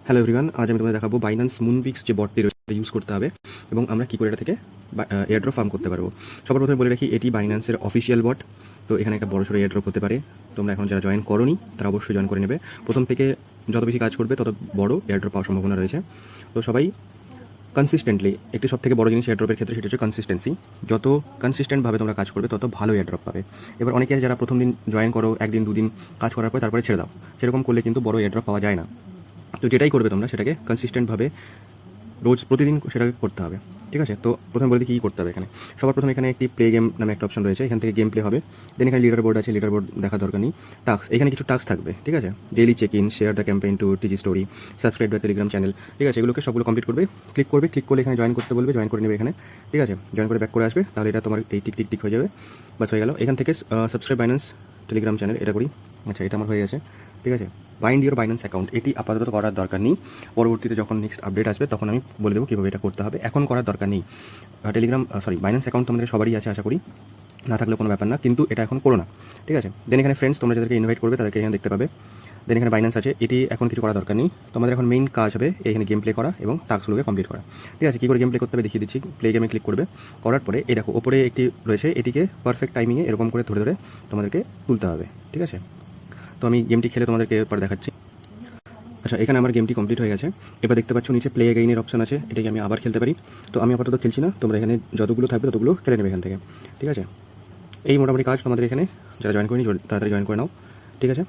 Hello everyone, আজ আমি তোমাদের দেখাবো বাইন্যান্স মুনপিক্স যে বটটি রয়েছে ইউজ করতে হবে এবং আমরা কী করে এটা থেকে এয়ারড্রপ ফার্ম করতে পারবো। সবার প্রথমে বলে রাখি, এটি বাইন্যান্সের অফিসিয়াল বট। তো এখানে একটা বড় সড়ো এয়ারড্রপ হতে পারে। তোমরা এখন যারা জয়েন করোনি তারা অবশ্যই জয়েন করে নেবে। প্রথম থেকে যত বেশি কাজ করবে তত বড় এয়ারড্রপ পাওয়ার সম্ভাবনা রয়েছে। তো সবাই কনসিস্টেন্টলি, একটি সব থেকে বড় জিনিস এয়ারড্রপের ক্ষেত্রে সেটা হচ্ছে কনসিস্টেন্সি। যত কনসিস্টেন্টভাবে তোমরা কাজ করবে তত ভালো এয়ারড্রপ পাবে। এবার অনেকে যারা প্রথম দিন জয়েন করো, একদিন দুদিন কাজ করার পর তারপরে ছেড়ে দাও, সেরকম করলে কিন্তু বড় এয়ারড্রপ পাওয়া যায় না। তো যেটাই করবে তোমরা সেটাকে কনসিস্টেন্টভাবে রোজ প্রতিদিন সেটাকে করতে হবে। ঠিক আছে, তো প্রথমে বলে দিই কী করতে হবে। এখানে সবার প্রথমে এখানে একটি প্লে গেম নামে একটা অপশন রয়েছে, এখান থেকে গেম প্লে হবে। দেন এখানে লিডার বোর্ড আছে, লিডার বোর্ড দেখার দরকার নেই। টাস্ক, এখানে কিছু টাস্ক থাকবে। ঠিক আছে, daily check in, share the campaign to TG story, subscribe the Telegram channel. ঠিক আছে, এগুলোকে সবগুলো কমপ্লিট করবে। ক্লিক করলে এখানে জয়েন করতে বলবে, জয়েন করে নেবে এখানে। ঠিক আছে, জয়েন করে ব্যাক করে আসবে, তাহলে এটা তোমার এই টিক টিক টিক হয়ে যাবে। বাস হয়ে গেল। এখান থেকে সাবস্ক্রাইব বাইন্যান্স টেলিগ্রাম চ্যানেল, এটা করি। আচ্ছা, এটা আমার হয়ে গেছে। ঠিক আছে, বাইন্ড ইউর বাইন্যান্স অ্যাকাউন্ট, এটি আপাতত করার দরকার নেই। পরবর্তীতে যখন নেক্সট আপডেট আসবে তখন আমি বলে দেবো কীভাবে এটা করতে হবে। এখন করার দরকার নেই। বাইন্যান্স অ্যাকাউন্ট তোমাদের সবারই আছে আশা করি, না থাকলে কোনো ব্যাপার না, কিন্তু এটা এখন করো না। ঠিক আছে, দেন এখানে ফ্রেন্ডস, তোমরা যাদেরকে ইনভাইট করবে তাদেরকে এখানে দেখতে পাবে। দেন এখানে বাইন্যান্স আছে, এটি এখন কিছু করা দরকার নেই। তোমাদের এখন মেইন কাজ হবে এখানে গেম প্লে করা এবং টাস্কগুলোকে কমপ্লিট করা। ঠিক আছে, কী করে গেম প্লে করতে হবে দেখিয়ে দিচ্ছি। প্লে গেমে ক্লিক করবে, করার পরে এই দেখো ওপরে একটি রয়েছে, এটিকে পারফেক্ট টাইমিংয়ে এরকম করে ধরে ধরে তোমাদেরকে তুলতে হবে। ঠিক আছে, তো আমি গেমটি খেলে তোমাদেরকে এরপর দেখাচ্ছি। আচ্ছা, এখানে আমার গেমটি কমপ্লিট হয়ে গেছে। এবার দেখতে পাচ্ছ নিচে প্লে এগেইনের অপশন আছে, এটাকে আমি আবার খেলতে পারি। তো আমি আপাতত খেলছি না, তোমরা এখানে যতগুলো থাকবে ততগুলো খেলে নেবে এখান থেকে। ঠিক আছে, এই মোটামুটি কাজ তোমাদের এখানে। যারা জয়েন করেনি তাড়াতাড়ি জয়েন করে নাও। ঠিক আছে।